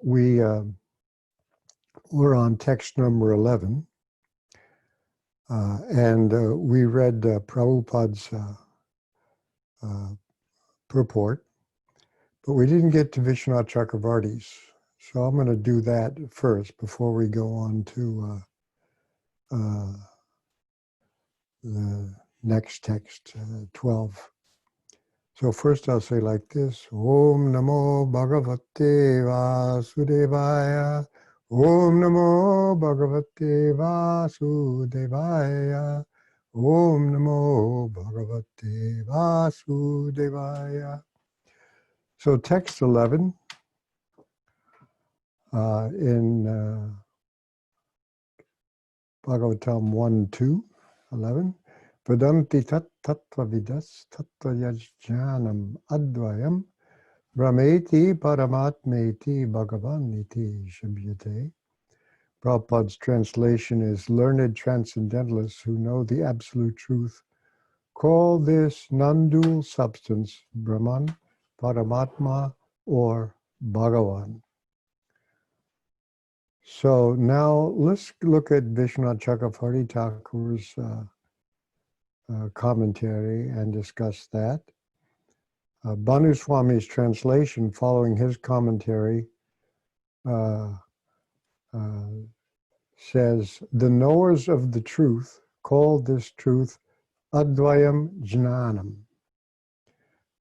we're on text number 11, and we read Prabhupada's purport, but we didn't get to Vishwanath Chakravarti's. So I'm going to do that first before we go on to the next text, 12. So first I'll say like this: Om Namo Bhagavate Vasudevaya. Om Namo Bhagavate Vasudevaya. Om Namo Bhagavate Vasudevaya. So text 11 in Bhagavatam 1:2, 11. Vedanti tat tattva vidas tattva yajnanam advayam brahmeti paramatmeti bhagavaniti shabhyate. Prabhupada's translation is: learned transcendentalists who know the absolute truth call this non-dual substance Brahman, Paramatma, or Bhagavan. So now let's look at Vishwanath Chakravarti Thakur's commentary and discuss that. Bhanu Swami's translation, following his commentary, says, the knowers of the truth call this truth Advayam Jnanam.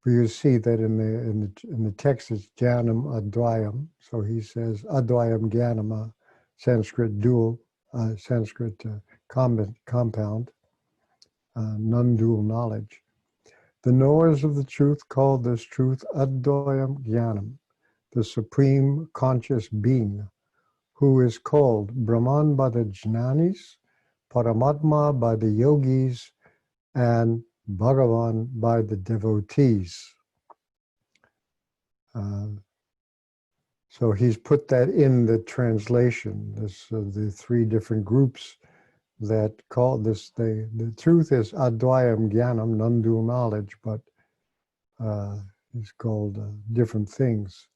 For you see that in the text it's Jnanam Advayam. So he says Advayam Jnanama, Sanskrit dual, Sanskrit compound, non-dual knowledge. The knowers of the truth call this truth Advayam Jnanam, the supreme conscious being, who is called Brahman by the Jnanis, Paramatma by the yogis, and Bhagavan by the devotees. So he's put that in the translation. The three different groups that call this, the truth is Advayam Jnanam, non-dual knowledge, but it's called different things.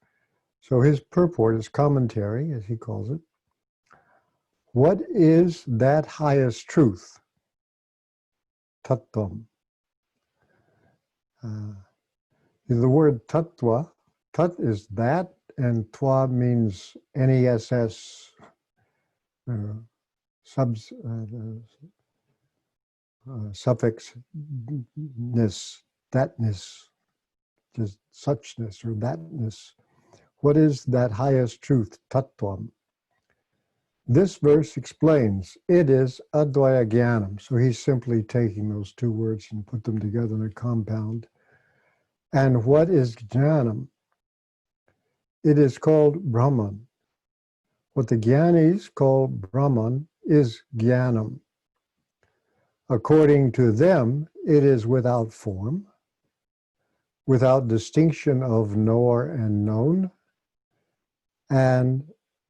So his purport, his commentary, as he calls it: what is that highest truth? Tattvam. The word tattva, tat is that, and twa means NESS, suffix ness, thatness, just suchness or thatness. What is that highest truth, tattvam? This verse explains, it is Advaya Jnanam. So he's simply taking those two words and put them together in a compound. And what is Jnanam? It is called Brahman. What the Jnanis call Brahman is Jnanam. According to them, it is without form, without distinction of knower and known, and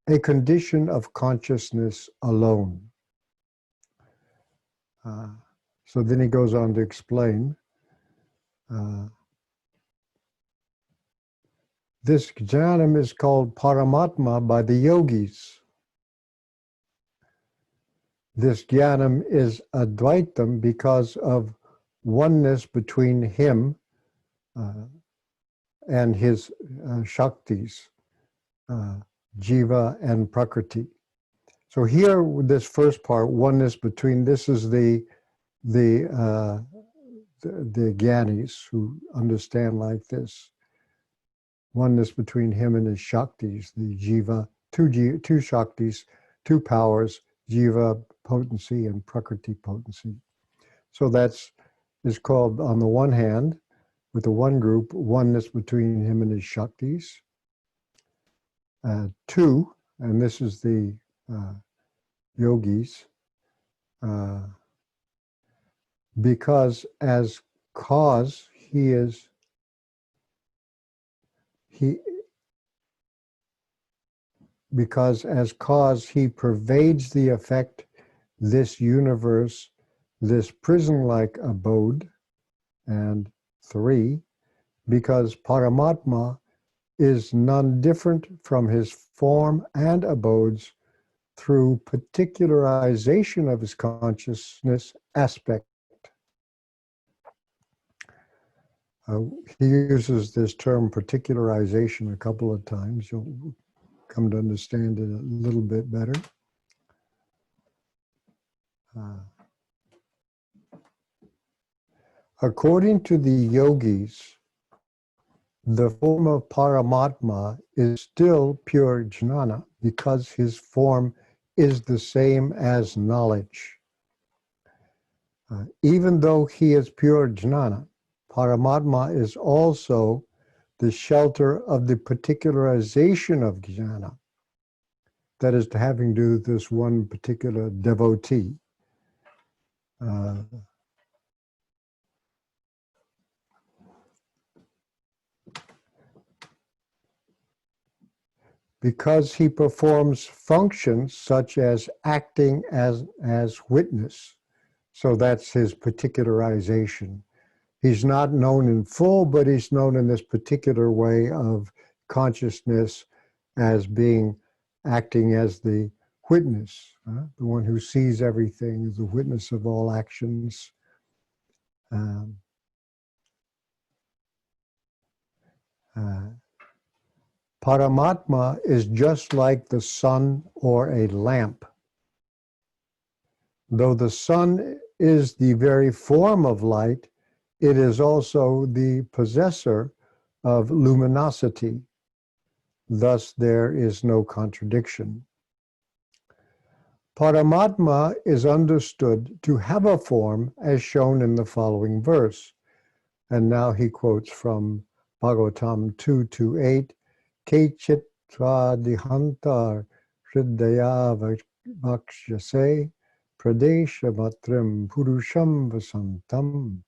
a condition of consciousness alone. So then he goes on to explain, this jnanam is called Paramatma by the yogis. This jnanam is Advaitam because of oneness between him and his Shaktis, Jiva and Prakriti. So here, with this first part, oneness between, this is the Gyanis who understand like this. Oneness between him and his Shaktis, the Jiva, two Shaktis, two powers, Jiva potency and Prakriti potency. So is called, on the one hand, with the one group, oneness between him and his Shaktis. Two, and this is the yogis, because as cause because as cause he pervades the effect, this universe, this prison-like abode. And three, because Paramatma is none different from his form and abodes through particularization of his consciousness aspect. He uses this term particularization a couple of times. You'll come to understand it a little bit better. According to the yogis, the form of Paramatma is still pure jnana because his form is the same as knowledge. Even though he is pure jnana, Paramatma is also the shelter of the particularization of jnana. That is having to do with this one particular devotee. Because he performs functions such as acting as witness. So that's his particularization. He's not known in full, but he's known in this particular way of consciousness as being acting as the witness, the one who sees everything, is the witness of all actions. Paramatma is just like the sun or a lamp. Though the sun is the very form of light, it is also the possessor of luminosity. Thus, there is no contradiction. Paramatma is understood to have a form as shown in the following verse. And now he quotes from Bhagavatam 2:28, Kechitra dihantar hridaya vakshase pradesha matrim purusham vasantam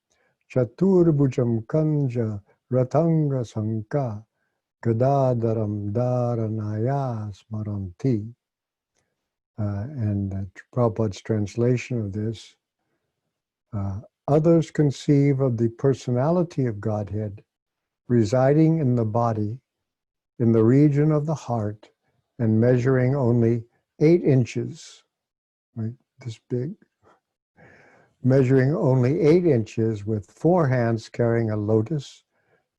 chaturbhujam kanja ratanga sanka gadadaram dharanaya smaranti. And Prabhupada's translation of this, others conceive of the personality of Godhead residing in the body, in the region of the heart, and measuring only 8 inches, right, this big, measuring only 8 inches with 4 hands carrying a lotus,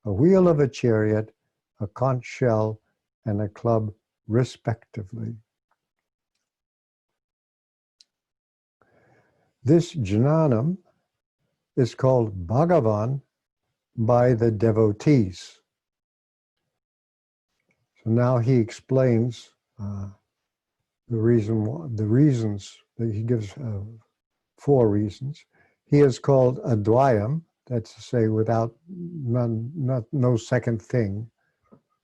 a wheel of a chariot, a conch shell, and a club, respectively. This jnanam is called Bhagavan by the devotees. So now he explains the reasons that he gives 4 reasons. He is called Advayam, that's to say without no second thing.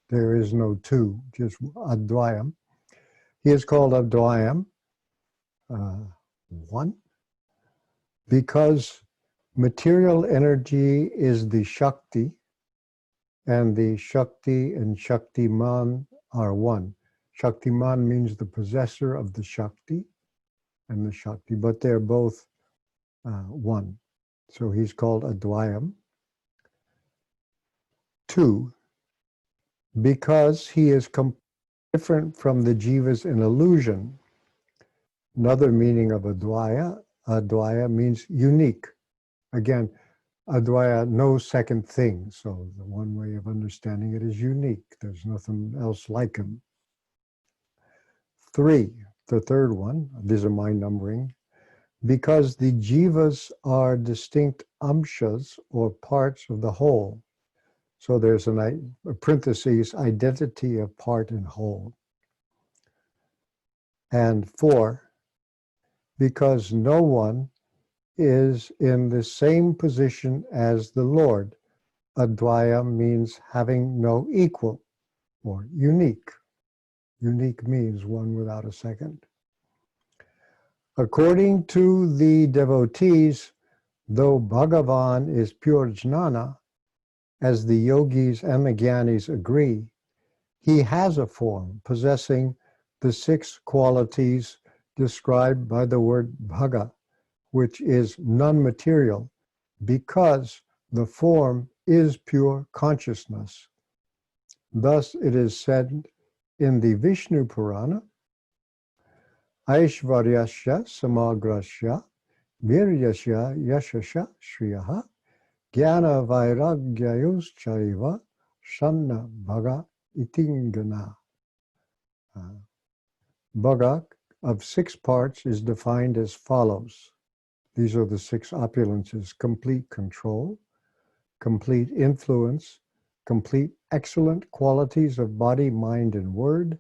There is no two, just Advayam. He is called Advayam, one, because material energy is the Shakti, and the Shakti and Shaktiman are one. Shaktiman means the possessor of the Shakti and the Shakti, but they're both one. So he's called Advayam. 2, because he is different from the jivas in illusion. Another meaning of Advaya means unique. Again, Advaya, no second thing. So the one way of understanding it is unique. There's nothing else like him. 3, the third one, these are my numbering, because the jivas are distinct amshas or parts of the whole. So there's a parentheses, identity of part and whole. And 4, because no one is in the same position as the Lord. Advaya means having no equal or unique. Unique means one without a second. According to the devotees, though Bhagavan is pure jnana, as the yogis and the jnanis agree, he has a form possessing the 6 qualities described by the word bhaga, which is non-material, because the form is pure consciousness. Thus it is said in the Vishnu Purana, Aishvaryasya samagrasya viryasya yashasya shriyaha jnana vairagyayus chaiva shanna bhaga itingana. Bhaga of 6 parts is defined as follows. These are the 6 opulences: complete control, complete influence, complete excellent qualities of body, mind, and word,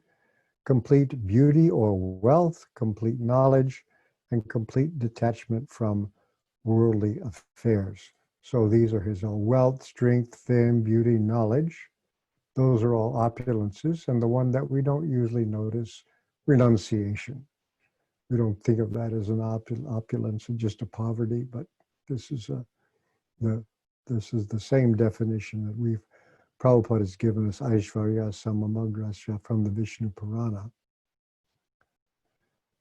complete beauty or wealth, complete knowledge, and complete detachment from worldly affairs. So these are his wealth, strength, fame, beauty, knowledge. Those are all opulences. And the one that we don't usually notice, renunciation. We don't think of that as an opulence, just a poverty, but this is the same definition that Prabhupada has given us, Aishvarya Samamagrasya, from the Vishnu Purana.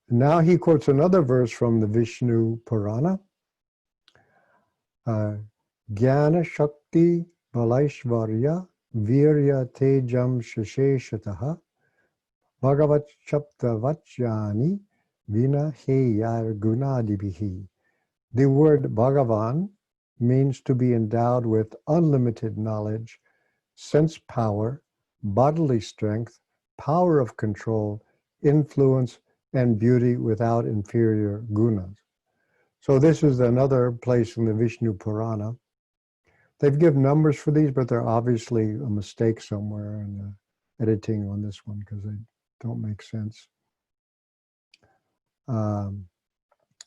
Now he quotes another verse from the Vishnu Purana. Jnana Shakti Balaishvarya Virya Tejam Shasheshataha Bhagavat Chapta Vachyani Vina Heyar Gunadibihi. The word Bhagavan means to be endowed with unlimited knowledge, sense power, bodily strength, power of control, influence, and beauty without inferior gunas. So this is another place in the Vishnu Purana. They've given numbers for these, but they're obviously a mistake somewhere in the editing on this one because they don't make sense.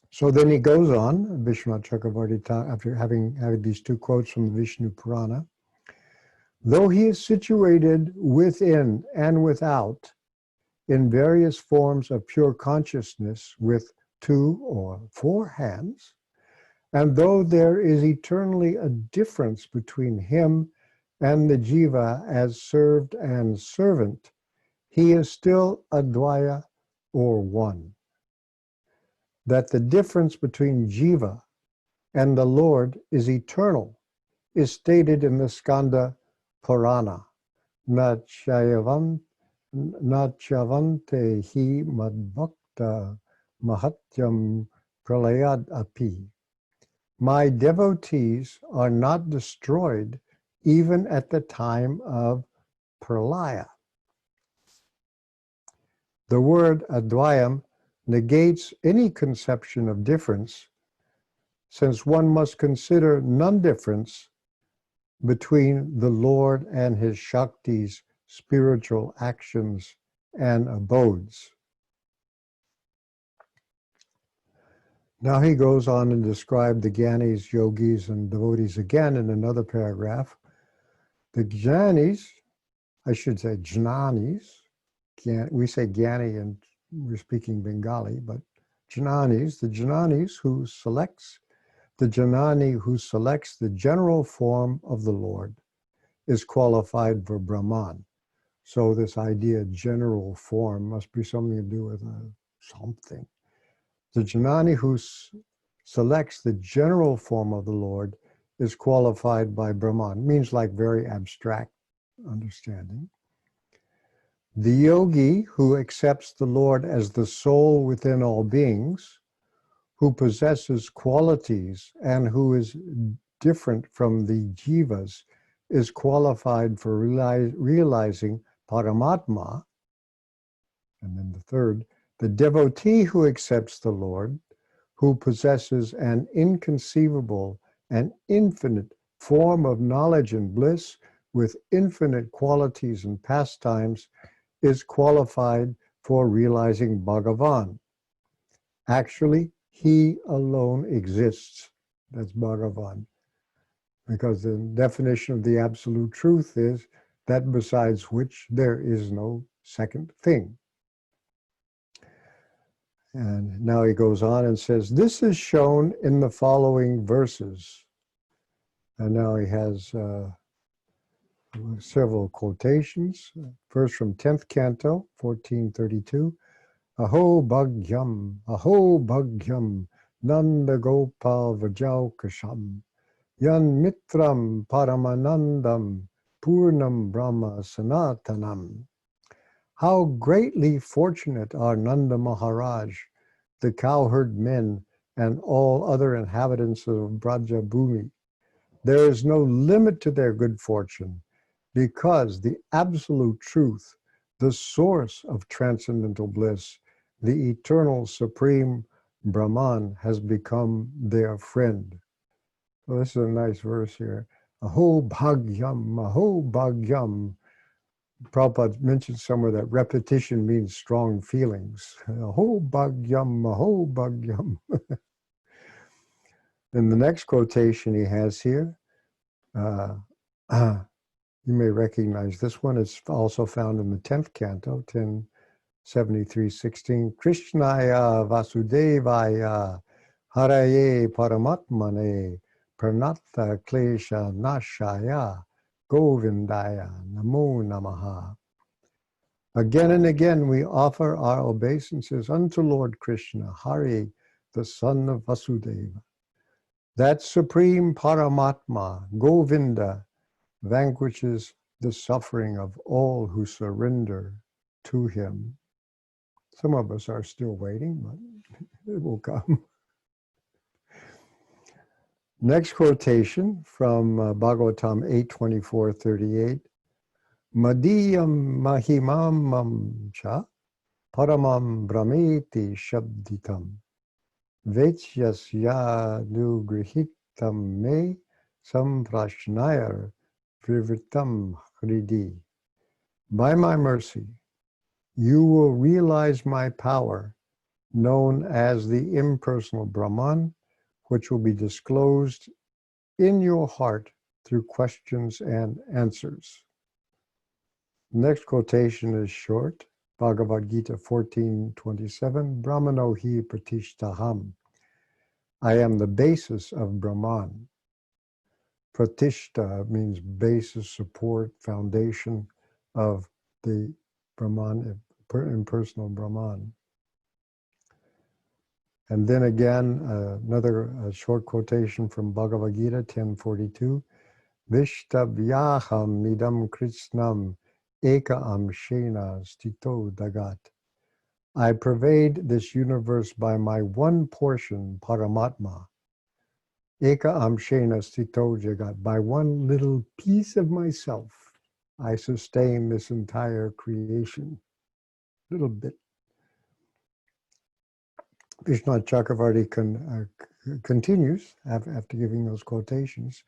So then he goes on, Vishwanath Chakravarti, after having these 2 quotes from the Vishnu Purana. Though he is situated within and without in various forms of pure consciousness with 2 or 4 hands, and though there is eternally a difference between him and the jiva as served and servant, he is still Advaya or one. That the difference between jiva and the Lord is eternal is stated in the Skanda Purana. Nachavante hi madbhakta mahatyam pralayad api. My devotees are not destroyed even at the time of pralaya. The word advayam negates any conception of difference, since one must consider non-difference between the Lord and his Shakti's spiritual actions and abodes. Now he goes on to describe the Gyanis, Yogis, and devotees again in another paragraph. The Jnanis, I should say Jnanis, we say Gyani and we're speaking Bengali, but Jnanis, the Jnani who selects the general form of the Lord is qualified for Brahman. So this idea general form must be something to do with something. The Jnani who selects the general form of the Lord is qualified by Brahman. It means like very abstract understanding. The yogi who accepts the Lord as the soul within all beings, who possesses qualities and who is different from the jivas, is qualified for realizing Paramatma. And then the third, the devotee who accepts the Lord, who possesses an inconceivable and infinite form of knowledge and bliss with infinite qualities and pastimes, is qualified for realizing Bhagavan. Actually, he alone exists. That's Bhagavan. Because the definition of the absolute truth is that besides which there is no second thing. And now he goes on and says, this is shown in the following verses. And now he has several quotations. First from 10th Canto, 1432. Aho bhagyam, nanda gopal vajaukasham, yan mitram paramanandam, Purnam Brahma Sanatanam. How greatly fortunate are Nanda Maharaj, the cowherd men, and all other inhabitants of Braja Bhumi. There is no limit to their good fortune, because the absolute truth, the source of transcendental bliss, the eternal supreme Brahman, has become their friend. Well, this is a nice verse here. Aho bhagyam, aho bhagyam. Prabhupada mentioned somewhere that repetition means strong feelings. Aho bhagyam, aho bhagyam. In the next quotation he has here, you may recognize this one. It's also found in the 10th canto, 1073:16. Krishnaya Vasudevaya Haraye Paramatmane Pranatha Klesha Nashaya Govindaya Namo Namaha. Again and again we offer our obeisances unto Lord Krishna, Hari, the son of Vasudeva. That supreme Paramatma, Govinda, vanquishes the suffering of all who surrender to him. Some of us are still waiting, but it will come. Next quotation from Bhagavatam 8:24-38. Madiyam mahimam cha paramam brahmeti shabditam vechyasya nugrahitam me samprashnayar Vrivritam Hridi. By my mercy, you will realize my power, known as the impersonal Brahman, which will be disclosed in your heart through questions and answers. Next quotation is short. Bhagavad Gita 14:27. Brahmano hi pratishtaham. I am the basis of Brahman. Pratishta means basis, support, foundation of the Brahman, impersonal Brahman. And then again, another short quotation from Bhagavad Gita 10:42. Vishtavyaham idam krishnam eka amshena stito dagat. I pervade this universe by my one portion, Paramatma. Eka amshena stito jagat. By one little piece of myself, I sustain this entire creation. Little bit. Vishnu Chakravarti continues after giving those quotations.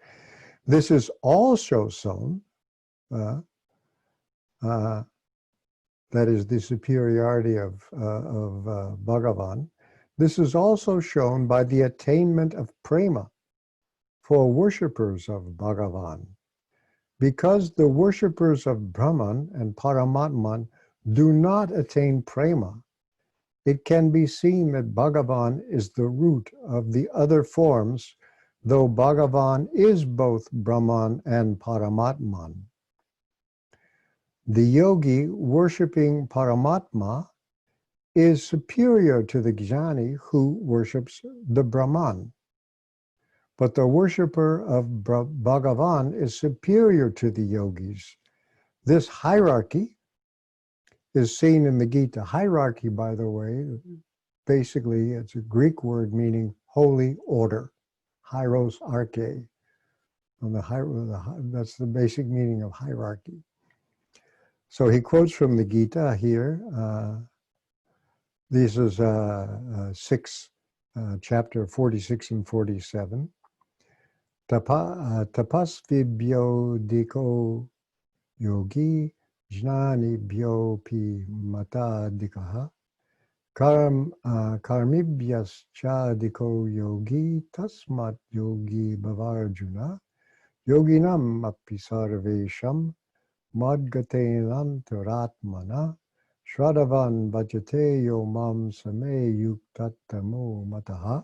This is also shown, that is the superiority of Bhagavan. This is also shown by the attainment of prema for worshippers of Bhagavan. Because the worshippers of Brahman and Paramatman do not attain prema, it can be seen that Bhagavan is the root of the other forms, though Bhagavan is both Brahman and Paramatman. The yogi worshipping Paramatma is superior to the jnani who worships the Brahman. But the worshipper of Bhagavan is superior to the yogis. This hierarchy is seen in the Gita. Hierarchy, by the way, basically it's a Greek word meaning holy order. Hieros arche. That's the basic meaning of hierarchy. So he quotes from the Gita here. This is chapter 46 and 47. Tapasvibhyo diko yogi jnanibhyo pi mata dikaha karmibhyascha diko yogi tasmat yogi bhavarjuna yoginam api sarvesham madgatenantaratmana Shraddhavan bhajate yo mam same yuktatamo mataha.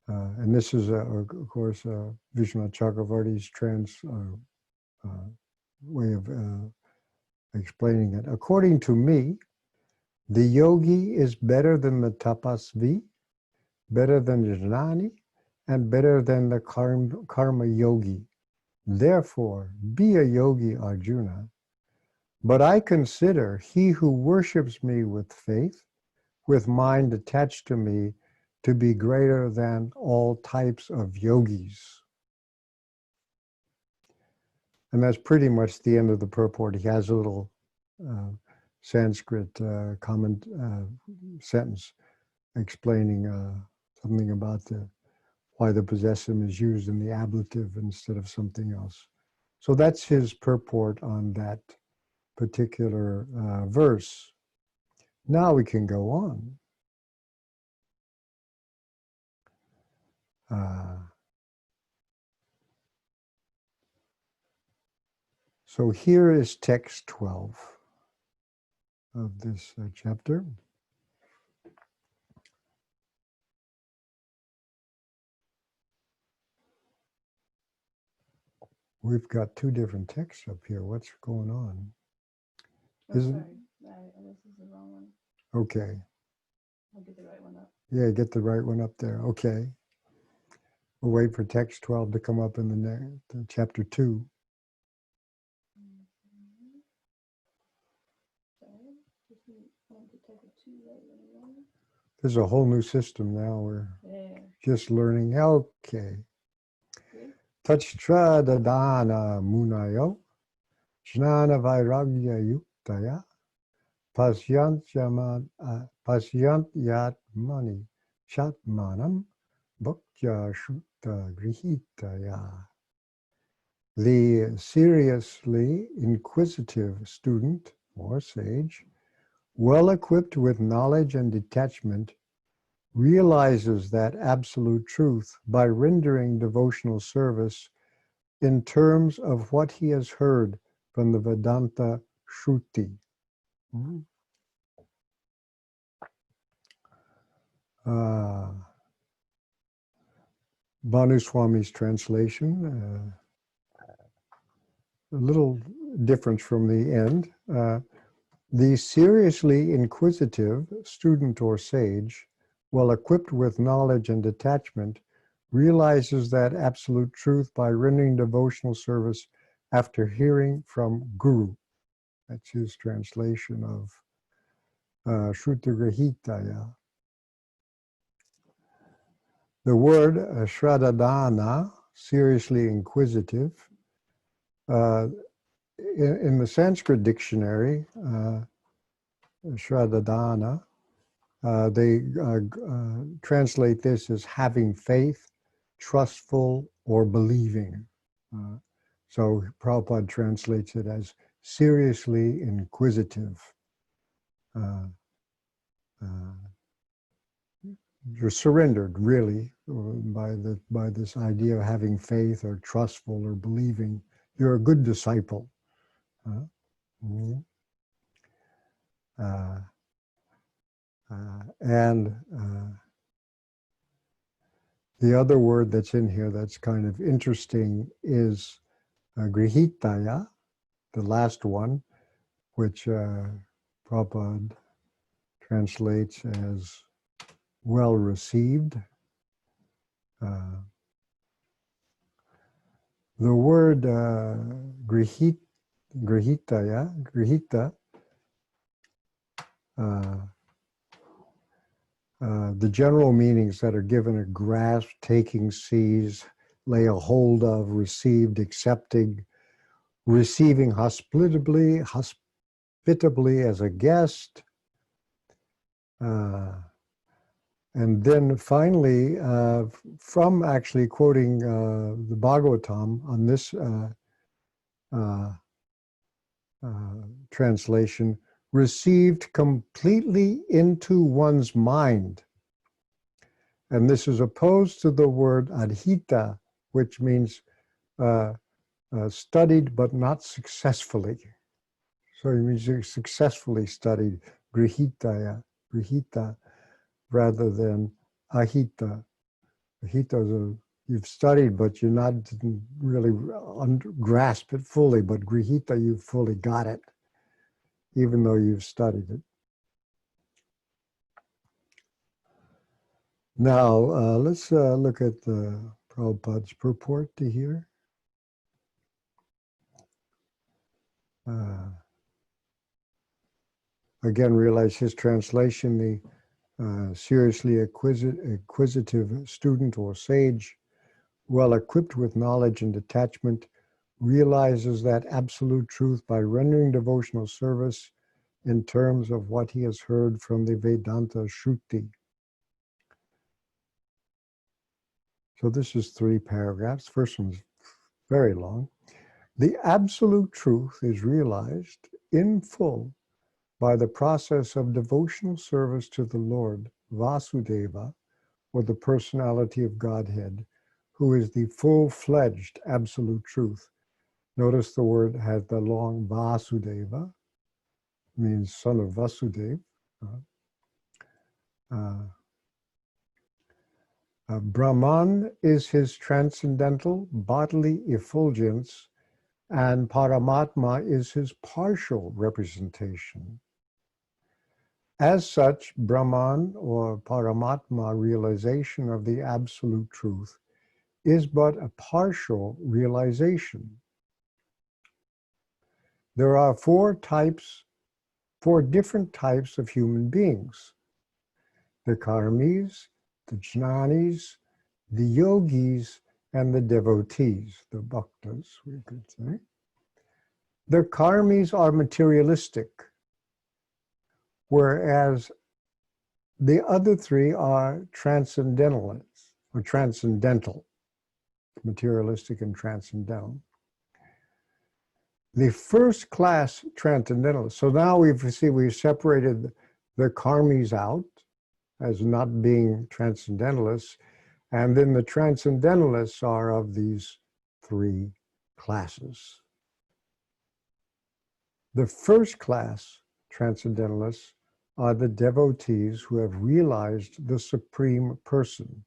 And this is, of course, Vishnu Chakravarti's way of explaining it. According to me, the yogi is better than the tapasvi, better than the jnani, and better than the karma yogi. Therefore, be a yogi, Arjuna. But I consider he who worships me with faith, with mind attached to me, to be greater than all types of yogis. And that's pretty much the end of the purport. He has a little Sanskrit comment sentence explaining something about why the possessive is used in the ablative instead of something else. So that's his purport on that particular verse. Now we can go on. So here is text 12 of this chapter. We've got two different texts up here. What's going on? Oh, sorry. This is the wrong one. Okay. I'll get the right one up. Yeah, get the right one up there. Okay. We'll wait for text 12 to come up in the chapter 2. There's a whole new system now. We're just learning. Okay. Tachtra dadana munayo jnana vairagya yuktaya pasyant yatmani shatmanam bhaktya shutta grihitaya. The seriously inquisitive student or sage, well equipped with knowledge and detachment, realizes that absolute truth by rendering devotional service in terms of what he has heard from the Vedanta Shruti. Bhanu Swami's translation, a little difference from the end. The seriously inquisitive student or sage, well equipped with knowledge and detachment, realizes that absolute truth by rendering devotional service after hearing from Guru. That's his translation of Shrutagrahitaya. The word Shradadana, seriously inquisitive, in the Sanskrit dictionary, Shradadana, they translate this as having faith, trustful, or believing. So Prabhupada translates it as seriously inquisitive. You're surrendered, really, by this idea of having faith or trustful or believing. You're a good disciple. And the other word that's in here that's kind of interesting is grihitaya, the last one, which Prabhupada translates as well received. The word grihita, the general meanings that are given are grasp, taking, seize, lay a hold of, received, accepting, receiving hospitably as a guest. And then finally, from actually quoting the Bhagavatam on this translation, received completely into one's mind. And this is opposed to the word adhita, which means studied but not successfully. So it means you successfully studied, grihita, rather than ahita. Ahita is you've studied, but you didn't really grasp it fully. But grihita, you've fully got it, even though you've studied it. Now, let's look at the Prabhupada's purport to here. Again, realize his translation, the seriously acquisitive student or sage, well equipped with knowledge and detachment, realizes that absolute truth by rendering devotional service in terms of what he has heard from the Vedanta Shruti. So this is 3 paragraphs. First one's very long. The absolute truth is realized in full by the process of devotional service to the Lord, Vasudeva, or the personality of Godhead, who is the full-fledged absolute truth. Notice the word has the long Vasudeva, means son of Vasudeva. Brahman is his transcendental bodily effulgence, and Paramatma is his partial representation. As such, Brahman or Paramatma realization of the absolute truth is but a partial realization. There are 4 different types of human beings: the karmis, the jnanis, the yogis, and the devotees, the bhaktas, we could say. The karmis are materialistic, whereas the other 3 are transcendentalists, or transcendental, materialistic and transcendental. The first class transcendentalists, so now we've separated the karmis out as not being transcendentalists, and then the transcendentalists are of these 3 classes. The first class transcendentalists are the devotees who have realized the Supreme Person.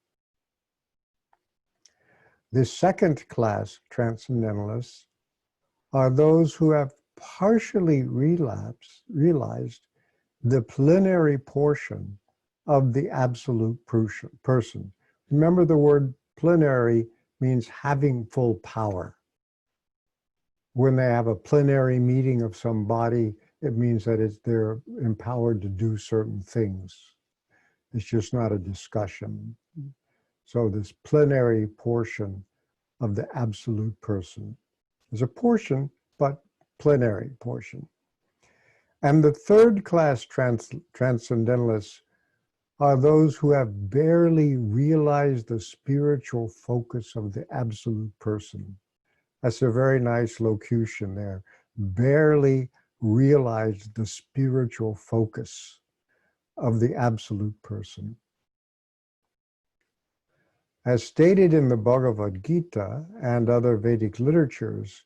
The second class transcendentalists are those who have partially realized the plenary portion of the absolute person. Remember, the word plenary means having full power. When they have a plenary meeting of some body, it means that they're empowered to do certain things. It's just not a discussion. So this plenary portion of the absolute person is a portion, but plenary portion. And the third class transcendentalists are those who have barely realized the spiritual focus of the absolute person. That's a very nice locution there. Barely realized the spiritual focus of the absolute person. As stated in the Bhagavad Gita and other Vedic literatures,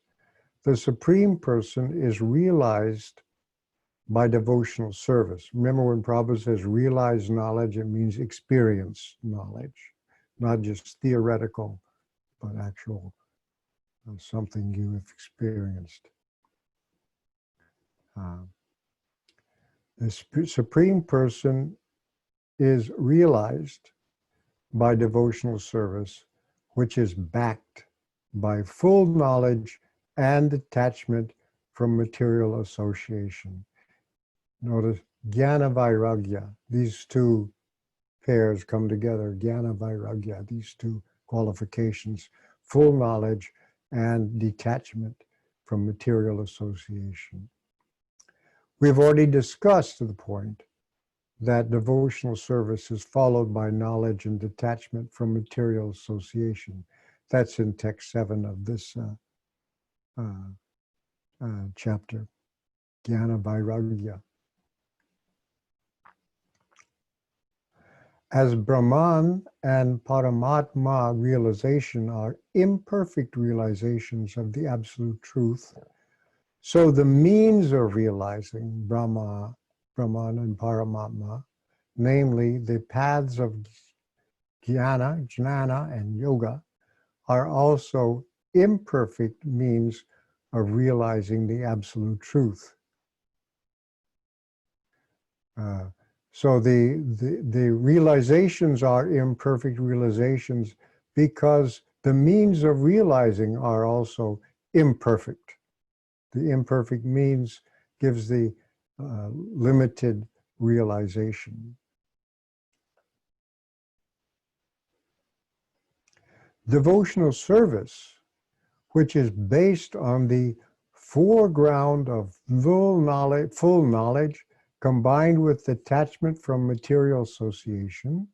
the Supreme Person is realized by devotional service. Remember, when Prabhu says realized knowledge, it means experienced knowledge, not just theoretical, but actual something you have experienced. The Supreme Person is realized by devotional service, which is backed by full knowledge and detachment from material association. Notice Jnana Vairagya, these 2 pairs come together, Jnana Vairagya, these 2 qualifications, full knowledge and detachment from material association. We've already discussed to the point that devotional service is followed by knowledge and detachment from material association. That's in text 7 of this chapter, Jnana Vairagya. As Brahman and Paramatma realization are imperfect realizations of the absolute truth, so the means of realizing Brahman and Paramatma, namely the paths of jnana, and yoga, are also imperfect means of realizing the absolute truth. So the realizations are imperfect realizations because the means of realizing are also imperfect. The imperfect means gives the limited realization. Devotional service, which is based on the foreground of full knowledge combined with detachment from material association,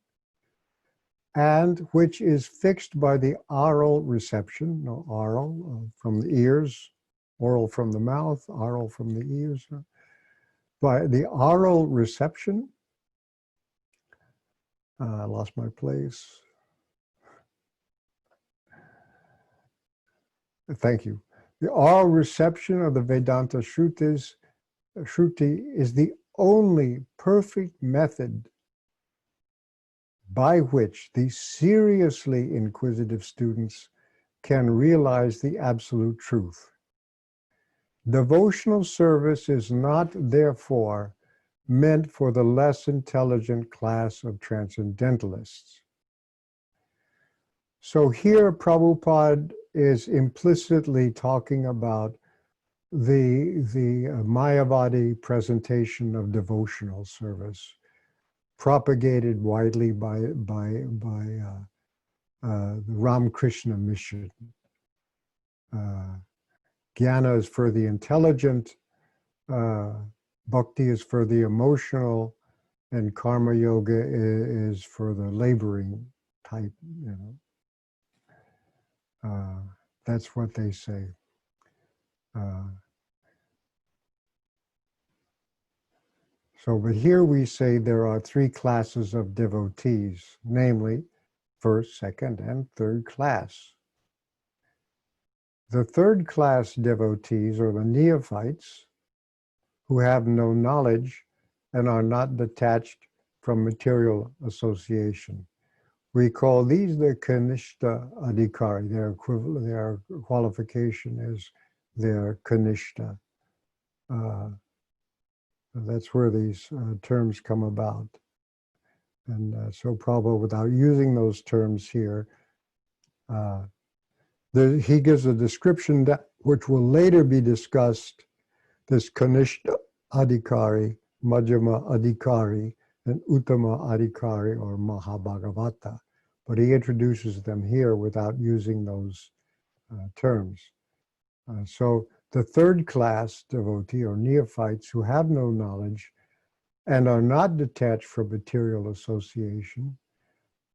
and which is fixed by the oral reception, no, oral from the ears, oral from the mouth, oral from the ears. By the oral reception, I lost my place. Thank you. The oral reception of the Vedanta Shruti is the only perfect method by which the seriously inquisitive students can realize the absolute truth. Devotional service is not, therefore, meant for the less intelligent class of transcendentalists. So here Prabhupada is implicitly talking about the Mayavadi presentation of devotional service, propagated widely by the Ramakrishna mission. Jnana is for the intelligent, bhakti is for the emotional, and karma yoga is for the laboring type, you know. That's what they say. But here we say there are three classes of devotees, namely first, second, and third class. The third class devotees are the neophytes who have no knowledge and are not detached from material association. We call these the Kanishta Adhikari. Their qualification is their Kanishta. That's where these terms come about. And so Prabhupada, without using those terms here, he gives a description that, which will later be discussed, this Kanishta Adhikari, Madhyama Adhikari, and Uttama Adhikari, or Mahabhagavata. But he introduces them here without using those terms. So the third class devotee, or neophytes, who have no knowledge and are not detached from material association,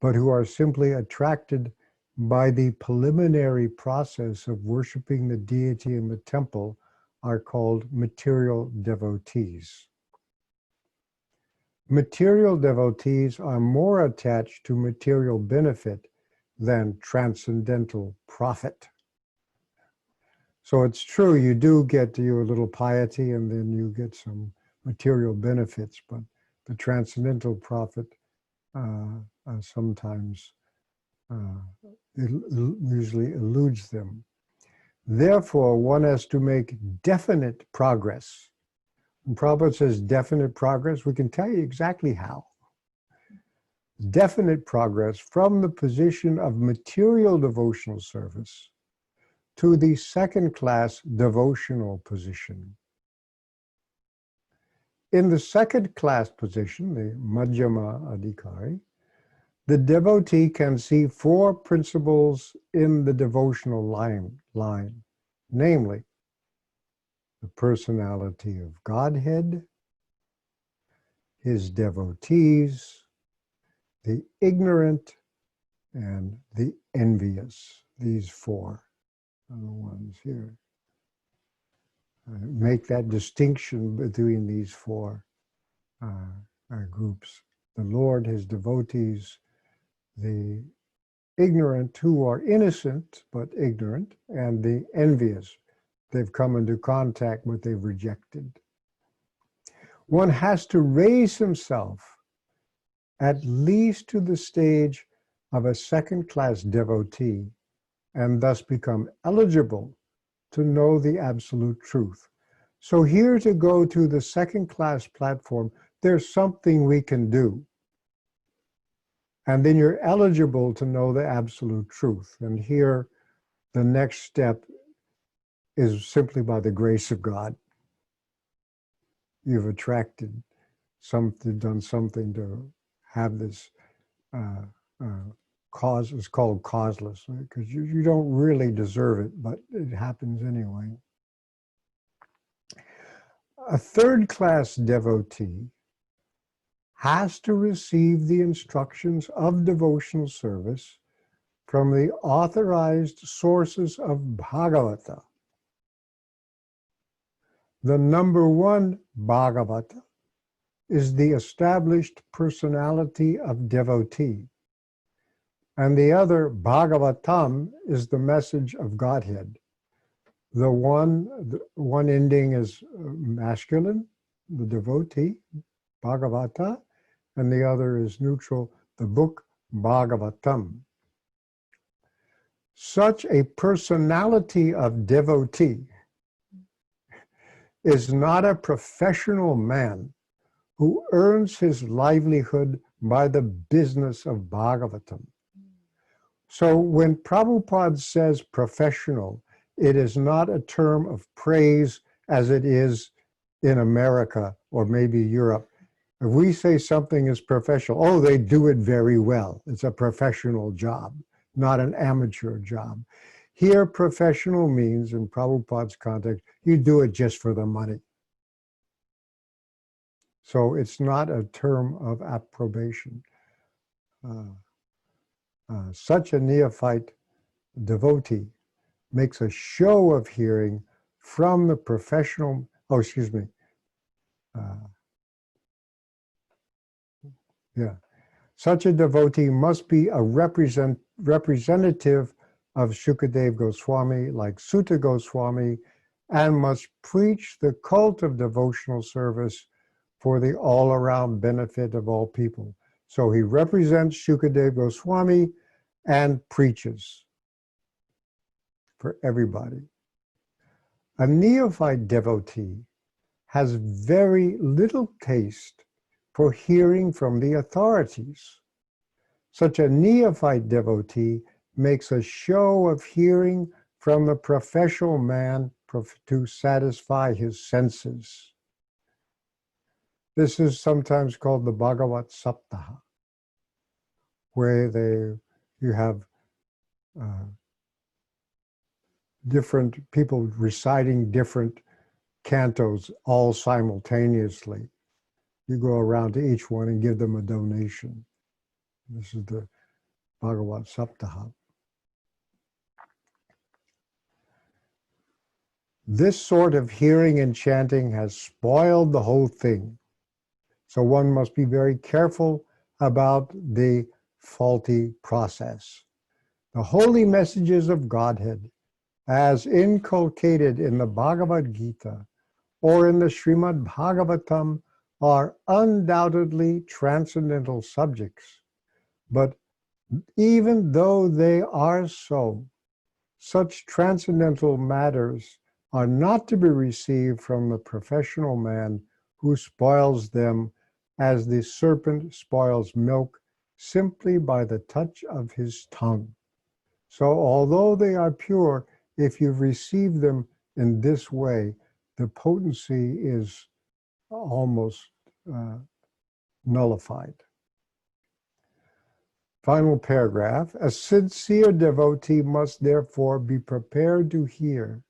but who are simply attracted by the preliminary process of worshiping the deity in the temple, are called material devotees. Material devotees are more attached to material benefit than transcendental profit. So it's true, you do get your little piety and then you get some material benefits, but the transcendental profit sometimes usually eludes them. Therefore, one has to make definite progress. When Prabhupada says definite progress, we can tell you exactly how. Definite progress from the position of material devotional service to the second class devotional position. In the second class position, the Madhyama Adhikari, the devotee can see four principles in the devotional line, namely the personality of Godhead, his devotees, the ignorant, and the envious. These four are the ones here. Make that distinction between these four groups. The Lord, his devotees, the ignorant who are innocent but ignorant, and the envious. They've come into contact but they've rejected. One has to raise himself at least to the stage of a second-class devotee and thus become eligible to know the absolute truth. So here, to go to the second-class platform, there's something we can do. And then you're eligible to know the absolute truth. And here, the next step is simply by the grace of God. You've attracted something, done something to have this cause. It's called causeless, because you don't really deserve it, but it happens anyway. A third-class devotee has to receive the instructions of devotional service from the authorized sources of Bhagavata. The number one Bhagavata is the established personality of devotee, and the other Bhagavatam is the message of Godhead. The one ending is masculine, the devotee, Bhagavata, and the other is neutral, the book Bhagavatam. Such a personality of devotee is not a professional man who earns his livelihood by the business of Bhagavatam. So when Prabhupada says professional, it is not a term of praise as it is in America or maybe Europe. If we say something is professional, oh, they do it very well. It's a professional job, not an amateur job. Here, professional means, in Prabhupada's context, you do it just for the money. So it's not a term of approbation. Such a neophyte devotee makes a show of hearing from the professional, Such a devotee must be a representative of Shukadev Goswami, like Sutta Goswami, and must preach the cult of devotional service for the all-around benefit of all people. So he represents Shukadev Goswami and preaches for everybody. A neophyte devotee has very little taste for hearing from the authorities. Such a neophyte devotee makes a show of hearing from the professional man to satisfy his senses. This is sometimes called the Bhagavat Saptaha, where you have different people reciting different cantos all simultaneously. You go around to each one and give them a donation. This is the Bhagavat Saptaha. This sort of hearing and chanting has spoiled the whole thing. So one must be very careful about the faulty process. The holy messages of Godhead, as inculcated in the Bhagavad Gita or in the Srimad Bhagavatam, are undoubtedly transcendental subjects. But even though they are so, such transcendental matters are not to be received from the professional man who spoils them as the serpent spoils milk simply by the touch of his tongue. So although they are pure, if you receive them in this way, the potency is almost nullified. Final paragraph. A sincere devotee must therefore be prepared to hear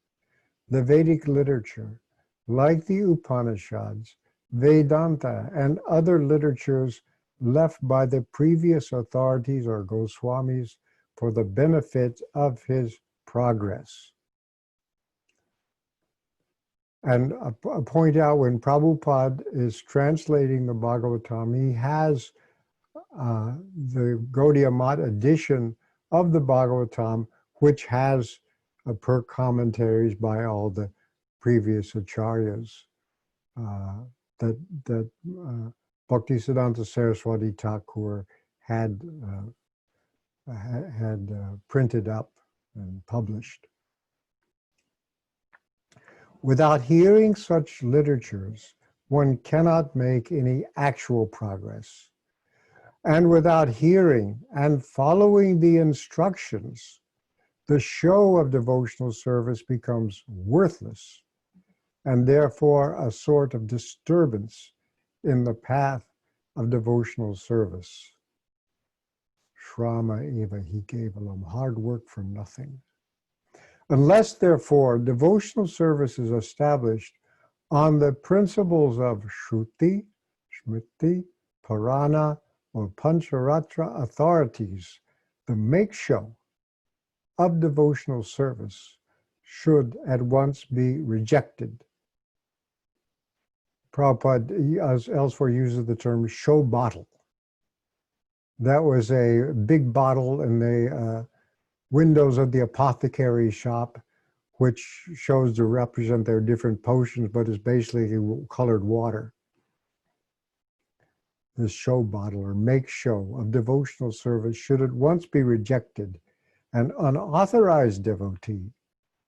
the Vedic literature, like the Upanishads, Vedanta, and other literatures left by the previous authorities or Goswamis for the benefit of his progress. And I point out, when Prabhupada is translating the Bhagavatam, he has the Gaudiya Math edition of the Bhagavatam, which has per commentaries by all the previous acharyas that Bhaktisiddhanta Saraswati Thakur had printed up and published. Without hearing such literatures, one cannot make any actual progress. And without hearing and following the instructions the show of devotional service becomes worthless and therefore a sort of disturbance in the path of devotional service. Shrama eva hi kevalam, hard work for nothing. Unless, therefore, devotional service is established on the principles of Shruti, Smriti, Purana, or Pancharatra authorities, the make-show of devotional service should at once be rejected. Prabhupada elsewhere uses the term show bottle. That was a big bottle in the windows of the apothecary shop, which shows to represent their different potions, but is basically colored water. This show bottle or make show of devotional service should at once be rejected. An unauthorized devotee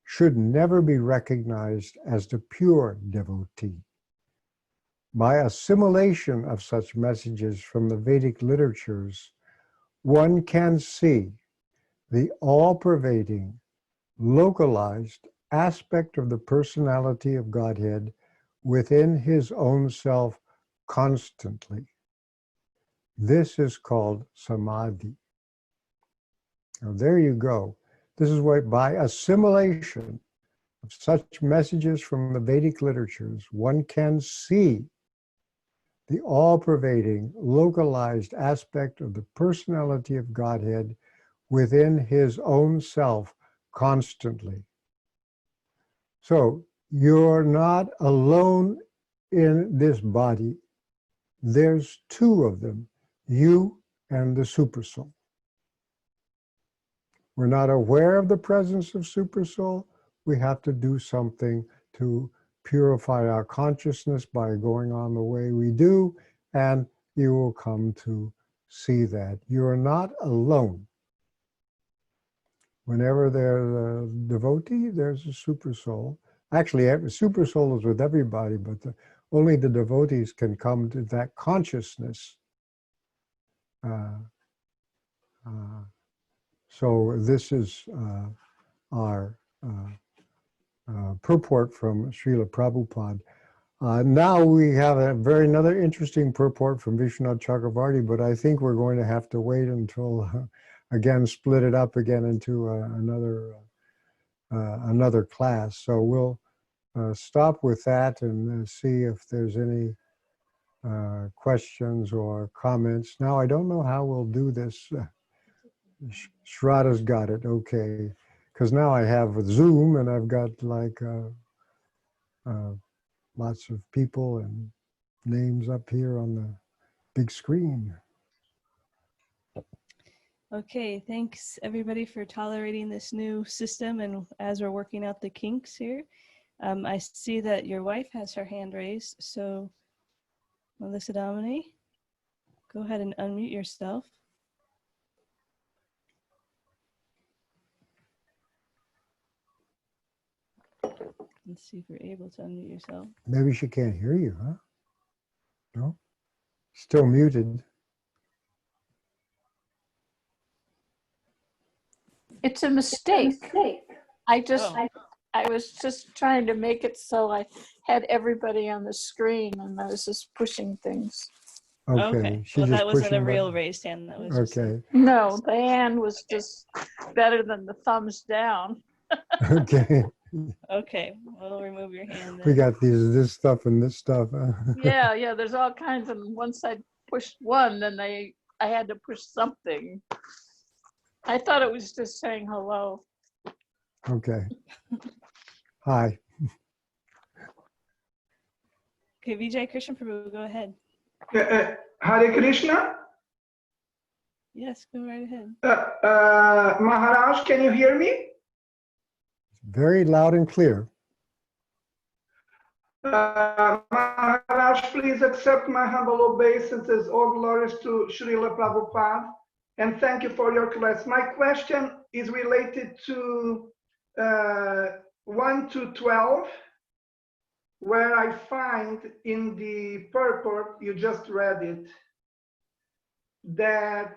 should never be recognized as the pure devotee. By assimilation of such messages from the Vedic literatures, one can see the all-pervading, localized aspect of the personality of Godhead within his own self constantly. This is called samadhi. Now there you go. This is what, by assimilation of such messages from the Vedic literatures, one can see the all-pervading, localized aspect of the personality of Godhead within his own self constantly. So you're not alone in this body. There's two of them, you and the Supersoul. We're not aware of the presence of Supersoul. We have to do something to purify our consciousness by going on the way we do, and you will come to see that. You're not alone. Whenever there's a devotee, there's a Supersoul. Actually, every Supersoul is with everybody, but only the devotees can come to that consciousness. So this is our purport from Srila Prabhupada. Now we have another interesting purport from Vishwanath Chakravarti, but I think we're going to have to wait until, again, split it up again into another class. So we'll stop with that and see if there's any questions or comments. Now, I don't know how we'll do this. Shraddha's got it, okay. Because now I have Zoom and I've got like lots of people and names up here on the big screen. Okay, thanks everybody for tolerating this new system, and as we're working out the kinks here. I see that your wife has her hand raised, so Melissa Domine, go ahead and unmute yourself. Let's see if you're able to unmute yourself. Maybe she can't hear you, huh? No? Still muted. It's a mistake. I was just trying to make it so I had everybody on the screen, and I was just pushing things. Okay. Well, that wasn't a real raised hand. That was okay. No, the hand was just better than the thumbs down. Okay. Okay, we'll remove your hand then. We got this stuff and this stuff. Yeah, there's all kinds of, once I pushed one, then I had to push something. I thought it was just saying hello. Okay. Hi. Okay, Vijay Krishna Prabhu, go ahead. Hare Krishna. Yes, go right ahead. Maharaj, can you hear me? Very loud and clear. Maharaj, please accept my humble obeisances. All glories to Srila Prabhupada. And thank you for your class. My question is related to 1 to 12, where I find in the purport, you just read it, that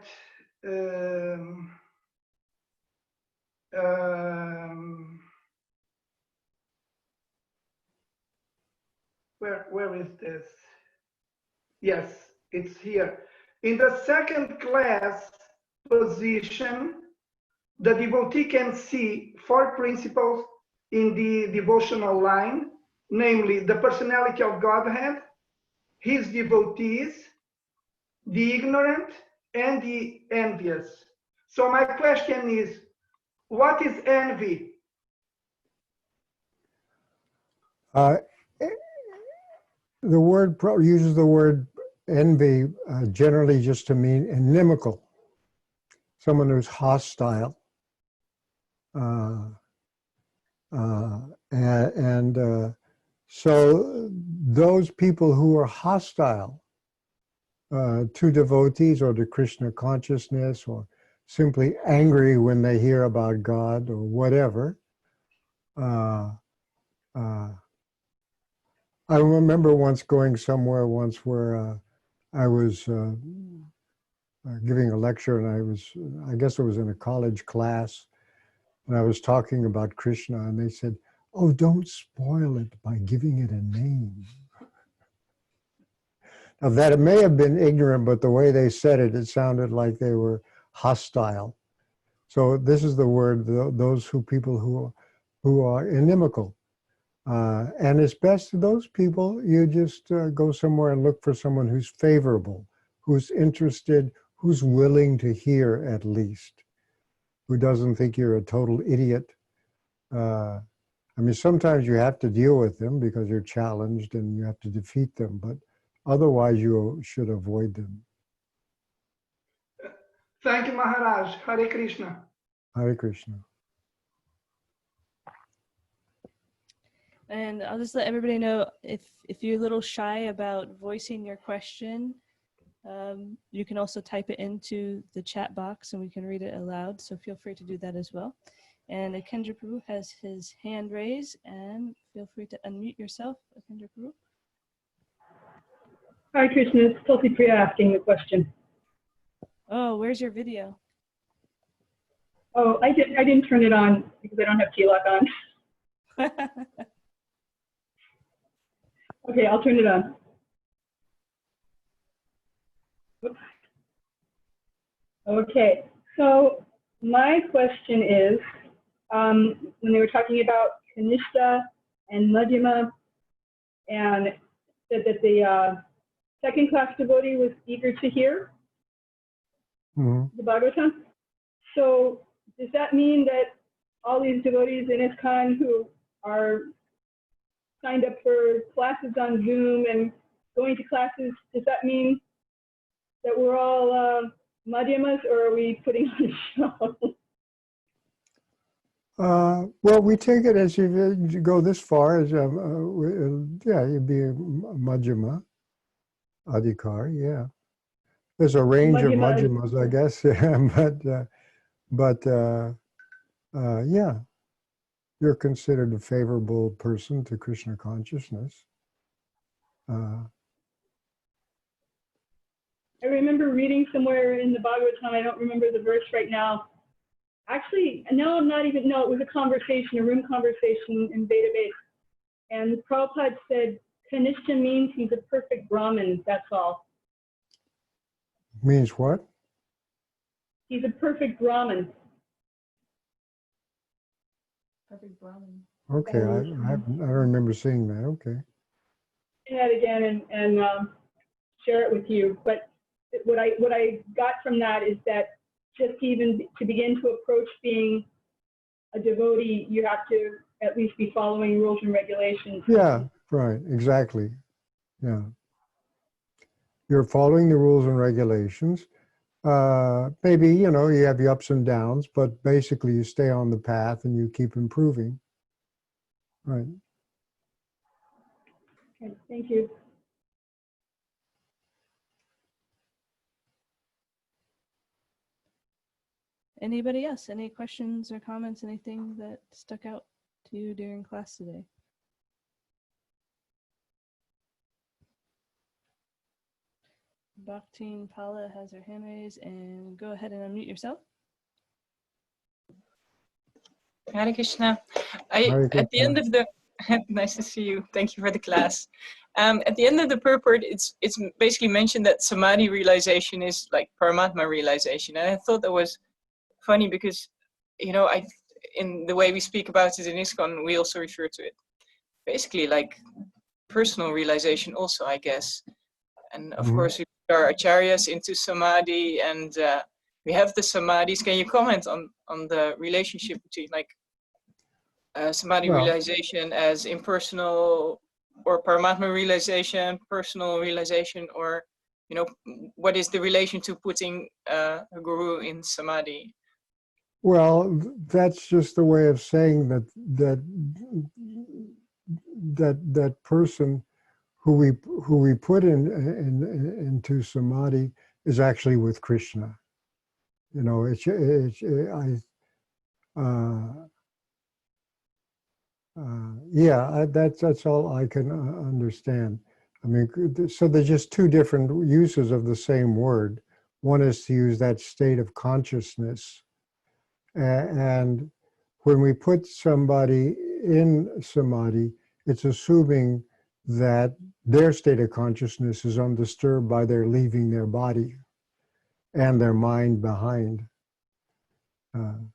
where is this? Yes, it's here. In the second class position, the devotee can see four principles in the devotional line, namely the personality of Godhead, his devotees, the ignorant, and the envious. So my question is, what is envy? The word uses the word envy generally just to mean inimical, someone who's hostile. So those people who are hostile to devotees or to Krishna consciousness, or simply angry when they hear about God or whatever. I remember once going somewhere where I was giving a lecture, and I guess it was in a college class, and I was talking about Krishna, and they said, "Oh, don't spoil it by giving it a name." Now, that it may have been ignorant, but the way they said it, it sounded like they were hostile. So this is the word, those people who are inimical. And it's best to those people, you just go somewhere and look for someone who's favorable, who's interested, who's willing to hear at least, who doesn't think you're a total idiot. I mean, sometimes you have to deal with them because you're challenged and you have to defeat them, but otherwise you should avoid them. Thank you, Maharaj. Hare Krishna. Hare Krishna. And I'll just let everybody know, if you're a little shy about voicing your question, you can also type it into the chat box and we can read it aloud. So feel free to do that as well. And Akendra Prabhu has his hand raised, and feel free to unmute yourself, Akendra Prabhu. Hi, Krishna. It's Tulsi Priya asking the question. Oh, where's your video? Oh, I didn't turn it on because I don't have T-Lock on. Okay, I'll turn it on. Oops. Okay, so my question is, when they were talking about Kanishta and Madhyama, and said that the second class devotee was eager to hear the Bhagavatam. So does that mean that all these devotees in ISKCON who are signed up for classes on Zoom and going to classes, does that mean that we're all Madhyamas, or are we putting on a show? Well, we take it as you go this far, as yeah, you'd be a Madhyama Adhikar, yeah. There's a range of Madhyamas, I guess, but yeah, you're considered a favorable person to Krishna consciousness. I remember reading somewhere in the Bhagavatam, I don't remember the verse right now. Actually, no, it was a conversation, a room conversation in Veda Base. And Prabhupada said, Kanishta means he's a perfect Brahmin, that's all. Means what? He's a perfect Brahmin. Perfect Brahmin. Okay, I remember seeing that, okay. Say that again and share it with you. But what I got from that is that just even to begin to approach being a devotee, you have to at least be following rules and regulations. Yeah, right, exactly. Yeah. You're following the rules and regulations. Maybe, you have the ups and downs, but basically you stay on the path and you keep improving. Right. Okay, thank you. Anybody else? Any questions or comments? Anything that stuck out to you during class today? Bhaktin Pala has her hand raised, and go ahead and unmute yourself. Hare Krishna. Hare At the end Krishna. of the nice to see you. Thank you for the class. At the end of the purport, it's basically mentioned that samadhi realization is like Paramatma realization, and I thought that was funny because, you know, in the way we speak about it in ISKCON, we also refer to it basically like personal realization, also, I guess. And of course, we put our acharyas into samadhi, and we have the samadhis. Can you comment on the relationship between like samadhi Well, realization as impersonal, or Paramatma realization, personal realization, or, you know, what is the relation to putting a guru in samadhi? well, that's just the way of saying that person who we put into samadhi is actually with Krishna. You know, that's all I can understand. I mean, so there's just two different uses of the same word. One is to use that state of consciousness, and when we put somebody in samadhi, it's assuming that their state of consciousness is undisturbed by their leaving their body and their mind behind. In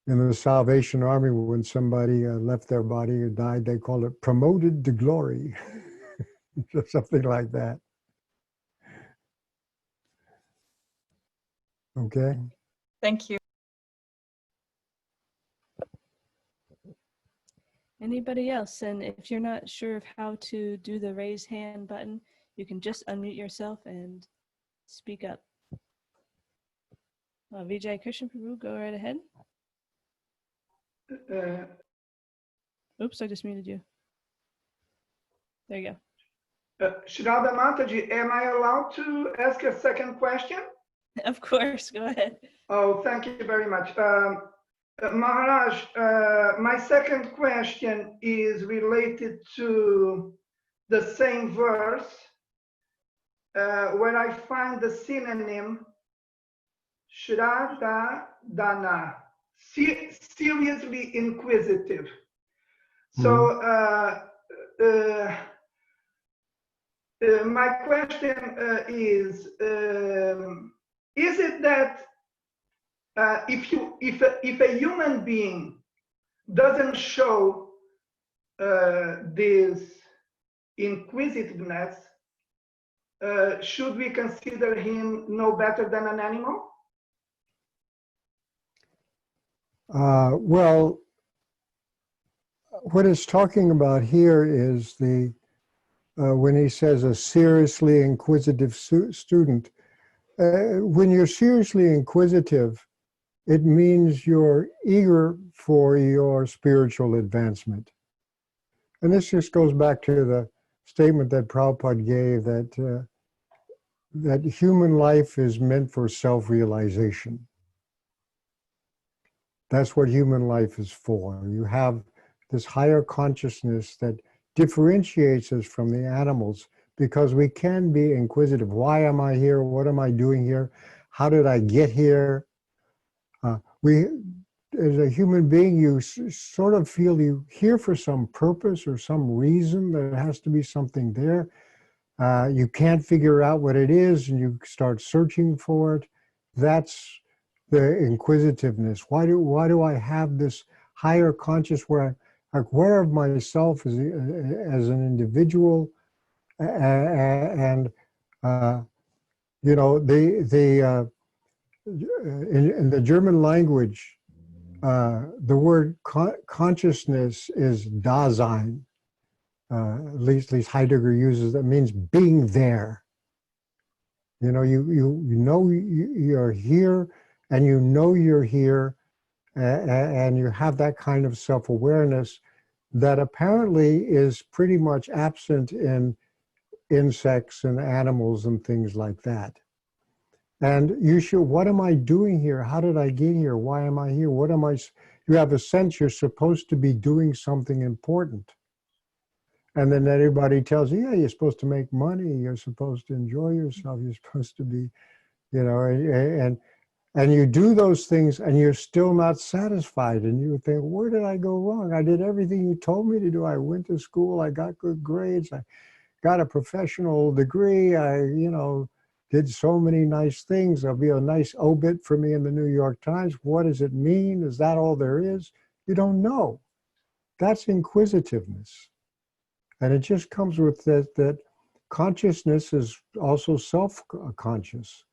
the Salvation Army, when somebody left their body or died, they called it promoted to glory, something like that. Okay. Thank you. Anybody else? And if you're not sure of how to do the raise hand button, you can just unmute yourself and speak up. Vijay Krishna Prabhu, go right ahead. Oops, I just muted you. There you go. Shraddha Mataji, am I allowed to ask a second question? Of course, go ahead. Oh, thank you very much. Maharaj, my second question is related to the same verse where I find the synonym Shraddha Dana, seriously inquisitive. So my question is it that if a human being doesn't show this inquisitiveness, should we consider him no better than an animal? Well, what it's talking about here is when he says a seriously inquisitive student. When you're seriously inquisitive, it means you're eager for your spiritual advancement. And this just goes back to the statement that Prabhupada gave that human life is meant for self-realization. That's what human life is for. You have this higher consciousness that differentiates us from the animals because we can be inquisitive. Why am I here? What am I doing here? How did I get here? As a human being, you sort of feel you're here for some purpose or some reason. There has to be something there. You can't figure out what it is, and you start searching for it. That's the inquisitiveness. Why do I have this higher conscious where I'm aware of myself as an individual, and you know, in the German language, the word consciousness is Dasein. At least Heidegger uses that, means being there. You know, you know you're here, and you know you're here, and you have that kind of self-awareness that apparently is pretty much absent in insects and animals and things like that. And you should, what am I doing here? How did I get here? Why am I here? You have a sense you're supposed to be doing something important. And then everybody tells you, yeah, you're supposed to make money. You're supposed to enjoy yourself. You're supposed to be, you know, and And you do those things and you're still not satisfied. And you think, where did I go wrong? I did everything you told me to do. I went to school. I got good grades. I got a professional degree. I, did so many nice things. There'll be a nice obit for me in the New York Times. What does it mean? Is that all there is? You don't know. That's inquisitiveness. And it just comes with that consciousness is also self-conscious.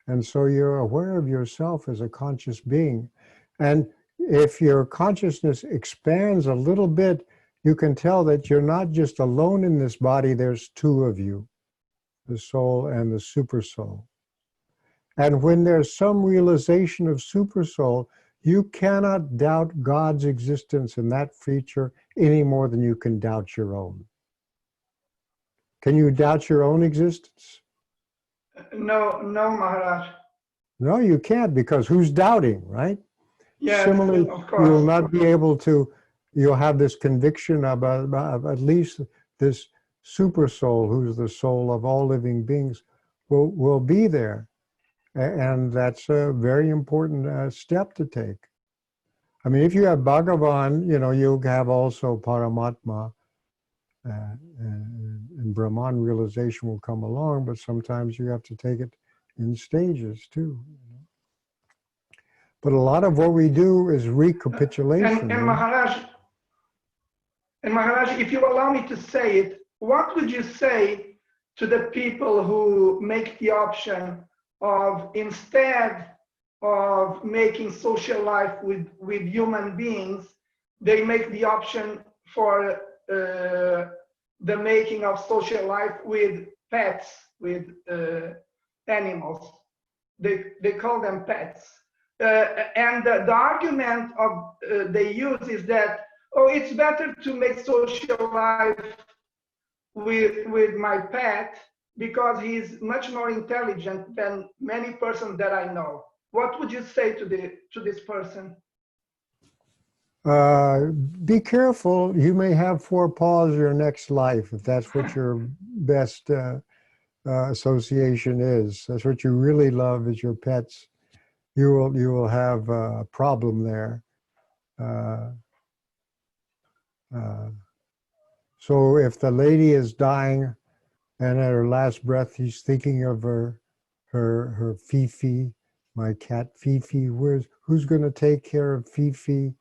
And so you're aware of yourself as a conscious being. And if your consciousness expands a little bit, you can tell that you're not just alone in this body, there's two of you, the soul and the super soul. And when there's some realization of super soul, you cannot doubt God's existence in that feature any more than you can doubt your own. Can you doubt your own existence? No, Maharaj. No, you can't, because who's doubting, right? Yes, Similarly, of you course. will not be able to, you'll have this conviction about at least this super soul, who's the soul of all living beings, will be there. And that's a very important step to take. I mean, if you have Bhagavan, you'll have also Paramatma, and Brahman realization will come along, but sometimes you have to take it in stages too. But a lot of what we do is recapitulation. And Maharaj, if you allow me to say it, what would you say to the people who make the option of, instead of making social life with human beings, they make the option for the making of social life with pets, with animals. They call them pets. And the argument they use is that, oh, it's better to make social life with my pet because he's much more intelligent than many persons that I know. What would you say to this person? Be careful. You may have 4 paws your next life, if that's what your best association is. That's what you really love is your pets. You will have a problem there. So if the lady is dying and at her last breath she's thinking of her Fifi, my cat Fifi, who's going to take care of Fifi?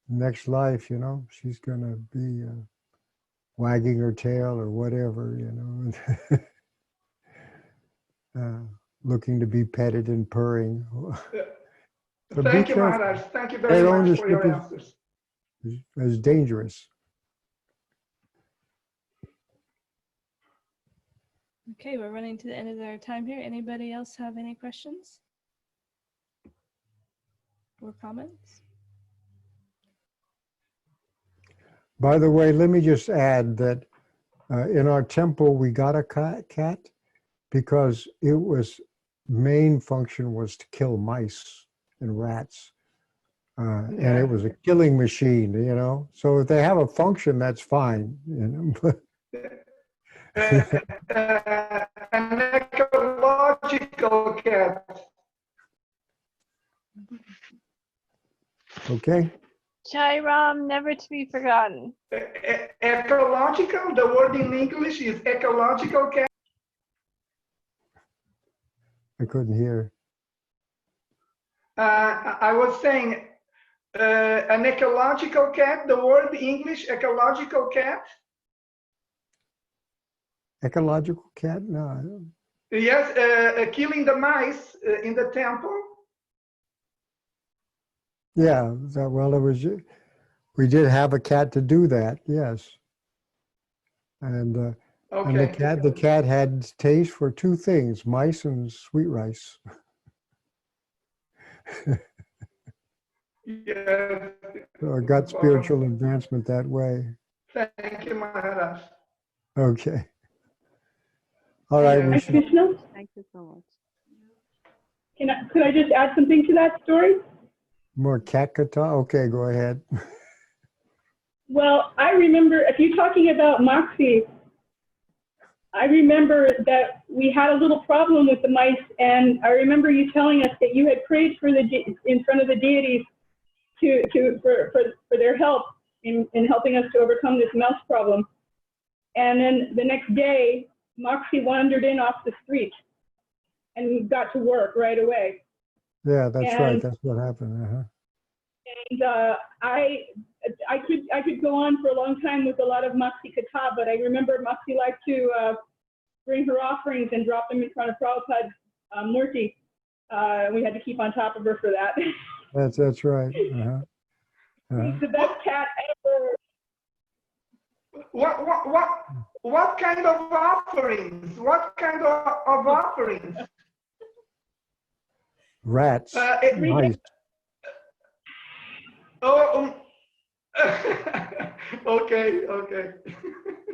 Next life, she's going to be wagging her tail or whatever, looking to be petted and purring. So thank you, Maharaj. Thank you very much for your answers. It's dangerous. Okay, we're running to the end of our time here. Anybody else have any questions or comments? By the way, let me just add that in our temple we got a cat because its main function was to kill mice and rats. And it was a killing machine, So if they have a function, that's fine, An ecological cat. Okay. Jai Ram, never to be forgotten. Ecological, the word in English is ecological cat. I couldn't hear. I was saying an ecological cat, the word English, ecological cat. Ecological cat? No. Yes, killing the mice in the temple. Yeah, we did have a cat to do that, yes. And Okay. and the cat had taste for 2 things, mice and sweet rice. Yes. So I got spiritual advancement that way. Thank you, Maharaj. Okay. All right. Yeah. Krishna, Thank you so much. could I just add something to that story? More cat kata? Okay, go ahead. Well, I remember, if you're talking about Moxie, I remember that we had a little problem with the mice, and I remember you telling us that you had prayed for in front of the deities for their help in helping us to overcome this mouse problem. And then the next day, Moxie wandered in off the street and got to work right away. Yeah, that's right. That's what happened. And I could go on for a long time with a lot of Moxie Kata, but I remember Moxie liked to bring her offerings and drop them in front of Prabhupada's Murti. We had to keep on top of her for that. That's right. She's the best cat ever. What kind of offerings? What kind of offerings? Rats. Mice. Oh, okay.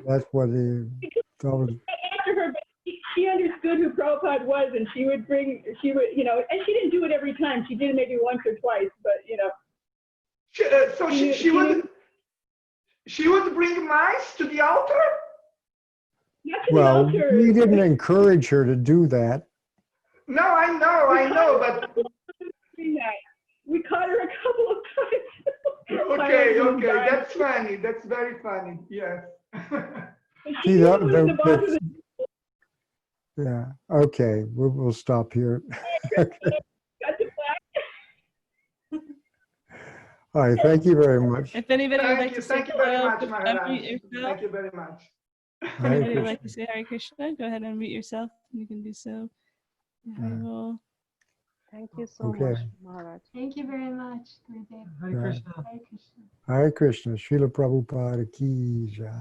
That's what he told. After her, but she understood who Prabhupada was, and she would, and she didn't do it every time. She did it maybe once or twice, but she would bring mice to the altar? Not to Well, the altar. we didn't encourage her to do that. No, I know, but we caught her a couple of times. Okay, that's funny. That's very funny. Yes. See, yeah. Okay, we'll stop here. All right. Thank you very much. If anybody would like to say Thank you very hello, much, Maharaj. unmute yourself. Thank you very much. If anybody would like to say Hare Krishna, go ahead and unmute yourself. You can do so. I will. Thank you so Okay. much, Maharaj. Thank you very much, Gurudev. Hare Hare Krishna. Hare Krishna. Srila Prabhupada ki jai.